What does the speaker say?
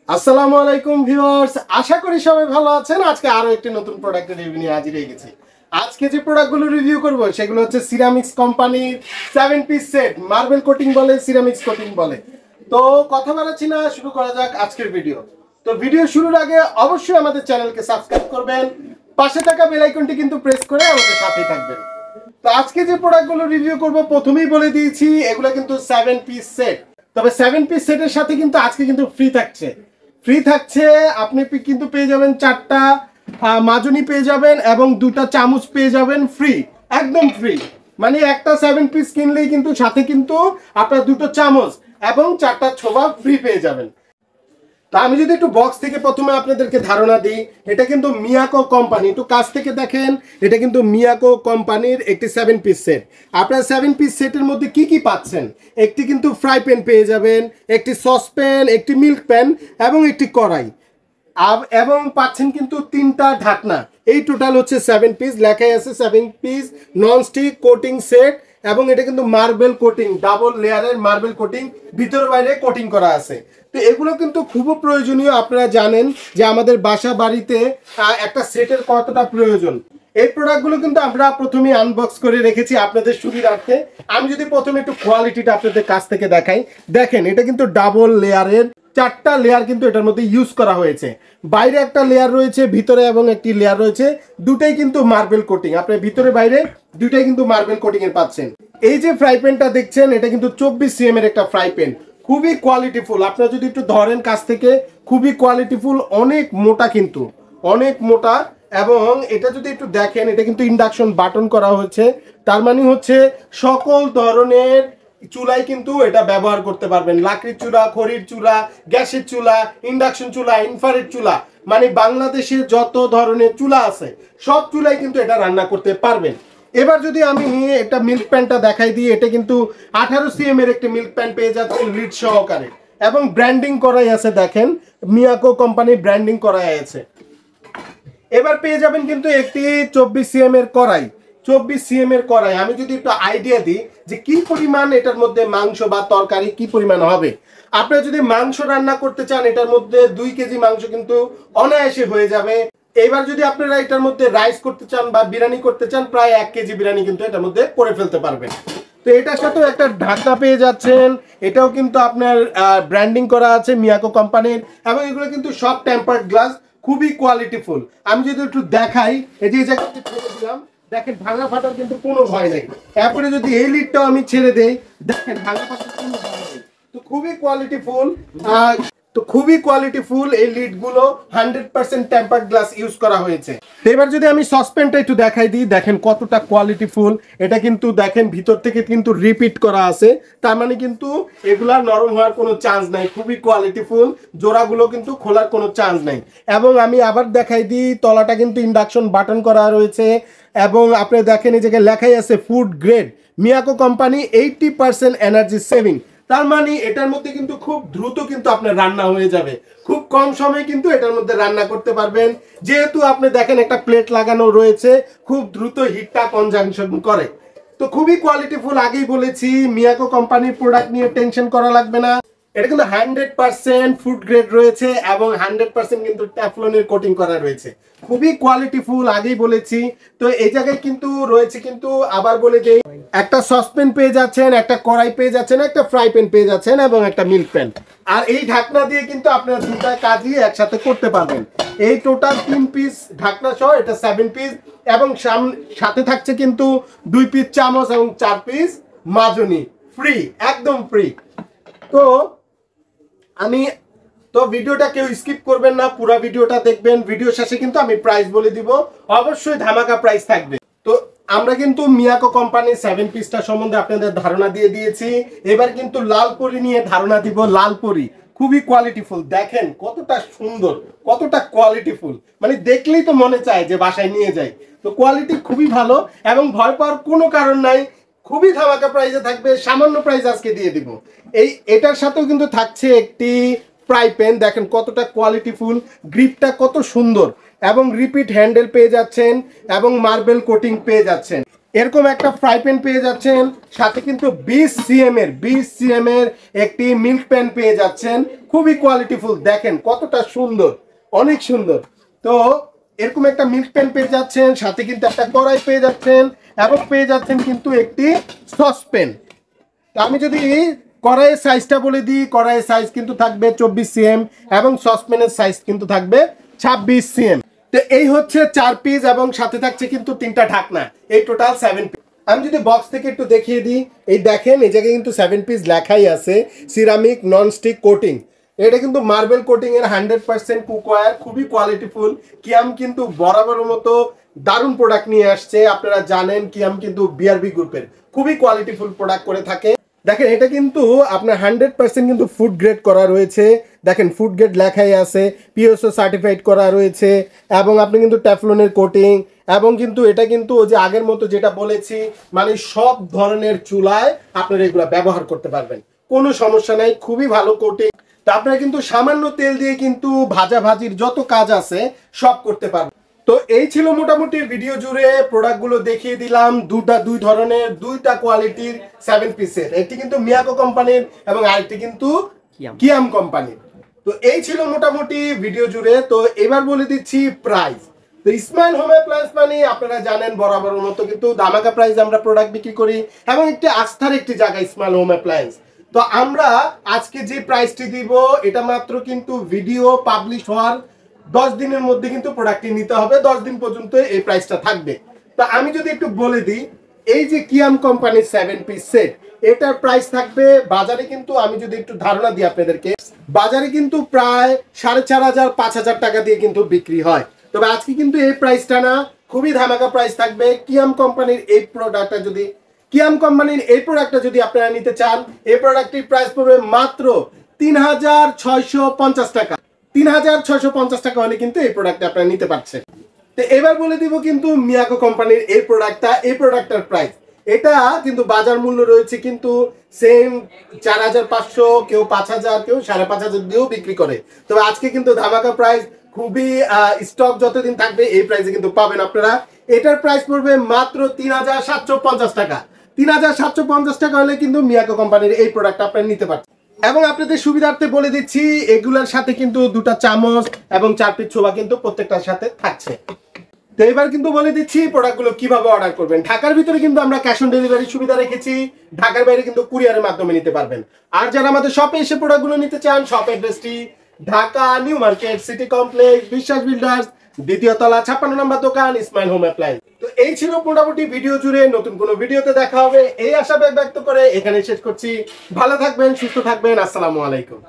আসসালামু আলাইকুম ভিউয়ার্স, আশা করি সবাই ভালো আছেন। আজকে আরো একটি নতুন প্রোডাক্টের রিভিউ নিয়ে হাজির হয়ে গেছি। আজকে যে প্রোডাক্টগুলো রিভিউ করব সেগুলো হচ্ছে সিরামিক্স কোম্পানির 7 পিস সেট। মার্বেল কোটিং বলে, সিরামিক্স কোটিং বলে। তো কথা বলাচ্ছি না, শুরু করা যাক আজকের ভিডিও। তো ভিডিও শুরুর আগে অবশ্যই আমাদের চ্যানেলকে সাবস্ক্রাইব করবেন, পাশে থাকা বেল আইকনটি কিন্তু প্রেস করে আমাদের সাথেই থাকবেন। তো আজকে যে প্রোডাক্টগুলো রিভিউ করব প্রথমেই বলে দিয়েছি এগুলো কিন্তু 7 পিস সেট। তবে 7 পিস সেটের সাথে কিন্তু আজকে কিন্তু ফ্রি থাকছে। আপনি কিন্তু পেয়ে যাবেন 4টা মাজনি পেয়ে যাবেন এবং 2টা চামচ পেয়ে যাবেন ফ্রি, একদম ফ্রি। মানে একটা 7 পিস কিনলেই কিন্তু সাথে কিন্তু আপনার 2টো চামচ এবং 4টা ছোবা ফ্রি পেয়ে যাবেন। তা আমি যদি একটু বক্স থেকে প্রথমে আপনাদেরকে ধারণা দিই, এটা কিন্তু মিয়াকো কোম্পানি, একটু কাছ থেকে দেখেন, এটা কিন্তু মিয়াকো কোম্পানির একটি 7 পিস সেট। আপনারা 7 পিস সেটের মধ্যে কি কি পাচ্ছেন? একটি কিন্তু ফ্রাই প্যান পেয়ে যাবেন, একটি সসপ্যান, একটি মিল্ক প্যান এবং একটি কড়াই, এবং পাচ্ছেন কিন্তু 3টা ঢাকনা। এই টোটাল হচ্ছে 7 পিস। লেখাই আছে 7 পিস ননস্টিক কোটিং সেট এবং এটা কিন্তু মার্বেল কোটিং, ডাবল লেয়ারের মার্বেল কোটিং, ভিতর বাইরে কোটিং করা আছে। তো এগুলো কিন্তু খুব প্রয়োজনীয়। আপনারা জানেন যে আমাদের বাসা বাড়িতে একটা সেটের কতটা প্রয়োজন। এই প্রোডাক্টগুলো কিন্তু আমরা প্রথমে আনবক্স করে রেখেছি আপনাদের সুবিধার্থে। আমি যদি প্রথমে একটু কোয়ালিটিটা আপনাদের কাছ থেকে দেখাই, দেখেন এটা কিন্তু ডাবল লেয়ারের, 4টা লেয়ার কিন্তু এটার মধ্যে ইউজ করা হয়েছে। বাইরে একটা লেয়ার রয়েছে, ভিতরে এবং একটি লেয়ার রয়েছে, দুটাই কিন্তু মার্বেল কোটিং। আপনার ভিতরে বাইরে দুটাই কিন্তু মার্বেল কোটিং এর পাচ্ছেন। এই যে ফ্রাই প্যানটা দেখছেন, এটা কিন্তু 24 cm এর একটা ফ্রাই প্যান, খুবই কোয়ালিটিফুল। আপনারা যদি একটু ধরেন কাছ থেকে, খুবই কোয়ালিটিফুল, অনেক মোটা, কিন্তু অনেক মোটা। এবং এটা যদি একটু দেখেন, এটা কিন্তু ইন্ডাকশন বাটন করা হয়েছে। তার মানে হচ্ছে সকল ধরনের চুলাই কিন্তু এটা ব্যবহার করতে পারবেন। লাকড়ির চুলা, খড়ির চুলা, গ্যাসের চুলা, ইন্ডাকশন চুলা, ইনফ্রারেড চুলা, মানে বাংলাদেশের যত ধরনের চুলা আছে সব চুলাই কিন্তু এটা রান্না করতে পারবেন। এবার যদি আমি একটা মিল্ক প্যানটা দেখাই দিই, এটা কিন্তু 18 cm এর একটি মিল্ক প্যান পেয়ে যাচ্ছে লিড সহকারে এবং ব্র্যান্ডিং করাই আছে। দেখেন মিয়াকো কোম্পানির ব্র্যান্ডিং করাই আছে। এবার পেয়ে যাবেন কিন্তু একটি 24 cm এর কড়াই। 24 cm এর কড়াই, আমি যদি একটু আইডিয়া দিই যে কি পরিমাণ এটার মধ্যে মাংস বা তরকারি কি পরিমাণ হবে। আপনারা যদি মাংস রান্না করতে চান, এটার মধ্যে 2 কেজি মাংস কিন্তু অনায়াসে হয়ে যাবে। এবার যদি আপনারা এটার মধ্যে রাইস করতে চান বা বিরিয়ানি করতে চান, প্রায় 1 কেজি বিরিয়ানি কিন্তু এটার মধ্যে করে ফেলতে পারবেন। তো এটার সাথেও একটা ঢাকনা পেয়ে যাচ্ছেন, এটাও কিন্তু আপনার ব্র্যান্ডিং করা আছে মিয়াকো কোম্পানির, এবং এগুলো কিন্তু সব টেম্পারড গ্লাস, খুবই কোয়ালিটিফুল। আমি যদি একটু দেখাই, এই যে জায়গাটি ছেড়ে দিলাম, দেখেন ভাঙা ফাটার কিন্তু কোনো ভয় নেই। তারপরে যদি এই লিডটাও আমি ছেড়ে দেই, দেখেন ভাঙা ফাটার কোনো ভয় নেই। তো খুবই কোয়ালিটিফুল এই লিডগুলো, 100% টেম্পারড গ্লাস ইউজ করা হয়েছে। এবার যদি আমি সসপ্যানটা একটু দেখাই দিই, দেখেন কতটা কোয়ালিটিফুল। এটা কিন্তু দেখেন ভিতর থেকে কিন্তু রিপিট করা আছে, তার মানে কিন্তু এগুলা নরম হওয়ার কোনো চান্স নাই। খুবই কোয়ালিটিফুল, জোড়াগুলো কিন্তু খোলার কোনো চান্স নাই। এবং আমি আবার দেখাই দিই, তলাটা কিন্তু ইন্ডাকশন বাটন করা রয়েছে এবং আপনি দেখেন এই জায়গায় লেখাই আছে food grade Miyako company, 80% energy saving. তার মানে এটার মধ্যে কিন্তু খুব দ্রুত কিন্তু আপনার রান্না হয়ে যাবে, খুব কম সময়ে কিন্তু এটার মধ্যে রান্না করতে পারবেন। যেহেতু আপনি দেখেন একটা প্লেট লাগানো রয়েছে, খুব দ্রুত হিটটা কনজাংশন করে। তো খুবই কোয়ালিটিফুল, আগেই বলেছি মিয়াকো কোম্পানির প্রোডাক্ট নিয়ে টেনশন করা লাগবে না। এটা কিন্তু 100% ফুড গ্রেড রয়েছে এবং 100% কিন্তু ট্যাফলনের কোটিং করা রয়েছে, খুবই কোয়ালিটিফুল, আগেই বলেছি। তো এই জায়গায় কিন্তু রয়েছে, কিন্তু আবার বলে দেই, একটা সসপ্যান পেয়ে যাচ্ছেন, একটা কড়াই পেয়ে যাচ্ছেন, একটা ফ্রাই প্যান পেয়ে যাচ্ছেন এবং একটা মিল্ক প্যান। আর এই ঢাকনা দিয়ে কিন্তু আপনারা 2টা কাজই একসাথে করতে পারবেন। এই টোটাল 3 পিস ঢাকনা সহ এটা 7 পিস, এবং সাথে থাকছে কিন্তু 2 পিস চামচ এবং 4 পিস মাজনি, ফ্রি, একদম ফ্রি। তো ভিডিওটা কেউ স্কিপ করবেন না, পুরো ভিডিওটা দেখবেন। ভিডিও শেষে কিন্তু আমি প্রাইস বলে দিব, অবশ্যই ধামাকা প্রাইস থাকবে। তো আমরা কিন্তু মিয়াকো কোম্পানির 7 পিসটা সম্বন্ধে আপনাদের ধারণা দিয়ে দিয়েছি। এবার কিন্তু লালপরি নিয়ে ধারণা দিব। লালপরি খুবই কোয়ালিটিফুল, দেখেন কতটা সুন্দর, কতটা কোয়ালিটিফুল, মানে দেখলেই তো মনে চায় যে বাসায় নিয়ে যাই। তো কোয়ালিটি খুবই ভালো এবং ভয় পাওয়ার কোনো কারণ নাই, খুবই ধামাকা প্রাইসে থাকবে। সামান্য প্রাইস আজকে দিয়ে দিব। এটার সাথেও কিন্তু থাকছে একটি ফ্রাই প্যান, দেখেন কতটা কোয়ালিটিফুল, গ্রিপটা কত সুন্দর, এবং রিপিট হ্যান্ডেল পেয়ে যাচ্ছেন এবং মার্বেল কোটিং পেয়ে যাচ্ছেন। এরকম একটা ফ্রাই প্যান পেয়ে যাচ্ছেন, সাথে কিন্তু 20 cm এর একটি মিল্ক প্যান পেয়ে যাচ্ছেন, খুবই কোয়ালিটিফুল। দেখেন কতটা সুন্দর, অনেক সুন্দর। তো এরকম একটা মিল্ক প্যান পেয়ে যাচ্ছেন, সাথে কিন্তু একটা কড়াই পেয়ে যাচ্ছেন এবং পেয়ে যাচ্ছেন কিন্তু একটি সসপ্যান। তো আমি যদি কড়াইয়ের সাইজটা বলে দিই, কড়াইয়ের সাইজ কিন্তু থাকবে 24 cm এবং সসপ্যানের সাইজ কিন্তু থাকবে 26 cm। তো এই হচ্ছে 4 পিস এবং সাথে থাকছে কিন্তু 3টা ঢাকনা, এই টোটাল 7 পিস। আমি যদি বক্স থেকে একটু দেখিয়ে দিই, এই দেখেন এই জায়গায় কিন্তু 7 পিস লেখাই আছে, সিরামিক ননস্টিক কোটিং। এটা কিন্তু মার্বেল কোটিং এর 100% কুকওয়্যার, খুবই কোয়ালিটিফুল। কিয়াম কিন্তু বরাবরের মতো দারুণ প্রোডাক্ট নিয়ে আসছে। আপনারা জানেন কিয়াম কিন্তু বিআরবি গ্রুপের খুবই কোয়ালিটিফুল প্রোডাক্ট করে থাকে। দেখেন এটা কিন্তু আপনার 100% কিন্তু ফুড গ্রেড করা রয়েছে। দেখেন ফুড গ্রেড লেখাই আছে, পিএসও সার্টিফাইড করা রয়েছে এবং আপনি কিন্তু টেফলনের কোটিং এবং কিন্তু এটা কিন্তু ওই যে আগের মতো যেটা বলেছি, মানে সব ধরনের চুলায় আপনারা এগুলো ব্যবহার করতে পারবেন, কোনো সমস্যা নাই, খুবই ভালো কোটিং। তো আপনারা কিন্তু সামান্য তেল দিয়ে কিন্তু ভাজির যত কাজ আছে সব করতে পারবেন। তো এই ছিল মোটামুটি ভিডিও জুড়ে প্রোডাক্টগুলো দেখিয়ে দিলাম, দুই ধরনের, দুইটা কোয়ালিটির 7 পিসের। একটি কিন্তু মিয়াকো কোম্পানির এবং আরেকটি কিন্তু কিয়াম কোম্পানির। তো এই ছিল মোটামুটি ভিডিও জুড়ে। তো এবার বলে দিচ্ছি প্রাইস। তো ইসমাইল হোম অ্যাপ্লায়েন্স মানে আপনারা জানেন বরাবরের মতো কিন্তু ধামাকা প্রাইস আমরা প্রোডাক্ট বিক্রি করি এবং একটি আস্থার একটি জায়গা ইসমাইল হোম অ্যাপ্লায়েন্স। তো আমরা আজকে যে প্রাইসটি দিব এটা মাত্র কিন্তু ভিডিও পাবলিশ হওয়ার 10 দিনের মধ্যে কিন্তু প্রোডাক্টটি নিতে হবে, 10 দিন পর্যন্ত এই প্রাইসটা থাকবে। তো আমি যদি একটু বলে দিই, এই যে কিয়াম কোম্পানির 7 পিস সেট, এটার প্রাইস থাকবে বাজারে কিন্তু, আমি যদি একটু ধারণা দিই আপনাদেরকে, বাজারে কিন্তু প্রায় 4,500 5,000 টাকা দিয়ে কিন্তু বিক্রি হয়। তবে আজকে কিন্তু এই প্রাইসটা না, খুবই ধামাকা প্রাইস থাকবে। কিয়াম কোম্পানির এই প্রোডাক্টটা যদি আপনারা নিতে চান, এই প্রোডাক্টটির প্রাইস পড়বে মাত্র 3,650 টাকা। 3,650 টাকা হলে কিন্তু এই প্রোডাক্টটা আপনারা নিতে পারছেন। তো এবার বলে দিব কিন্তু মিয়াকো কোম্পানির এই প্রোডাক্টটার প্রাইস। এটা কিন্তু বাজার মূল্য রয়েছে কিন্তু সেম 4,500, কেউ 5,000, কেউ 5,500 দিয়েও বিক্রি করে। তবে আজকে কিন্তু ধামাকা প্রাইস, খুবই স্টক যতদিন থাকবে এই প্রাইসে কিন্তু পাবেন আপনারা। এটার প্রাইস পড়বে মাত্র 3,750 টাকা। 3,750 টাকা হলে কিন্তু মিয়াকো কোম্পানির এই প্রোডাক্ট আপনারা নিতে পারছেন। এবং আপনাদের সুবিধার্থে বলে দিচ্ছি, এগুলোর সাথে কিন্তু 2টা চামচ এবং 4 পিস ছোবা কিন্তু প্রত্যেকটার সাথে থাকছে। তো এবার কিন্তু বলে দিচ্ছি প্রোডাক্টগুলো কিভাবে অর্ডার করবেন। ঢাকার ভিতরে কিন্তু আমরা ক্যাশ অন ডেলিভারি সুবিধা রেখেছি, ঢাকার বাইরে কিন্তু কুরিয়ারের মাধ্যমে নিতে পারবেন। আর যারা আমাদের শপে এসে প্রোডাক্টগুলো নিতে চান, শপ অ্যাড্রেসটি Dhaka new market city complex, বিশ্বাস বিল্ডার্স, 2য় তলা, 56 নম্বর দোকান, ইসমাইল হোম অ্যাপ্লায়েন্স। তো এই ছিল মোটামুটি ভিডিও জুড়ে। নতুন কোনো ভিডিওতে দেখা হবে এই আশা ব্যক্ত করে এখানে শেষ করছি। ভালো থাকবেন, সুস্থ থাকবেন, আসসালামু আলাইকুম।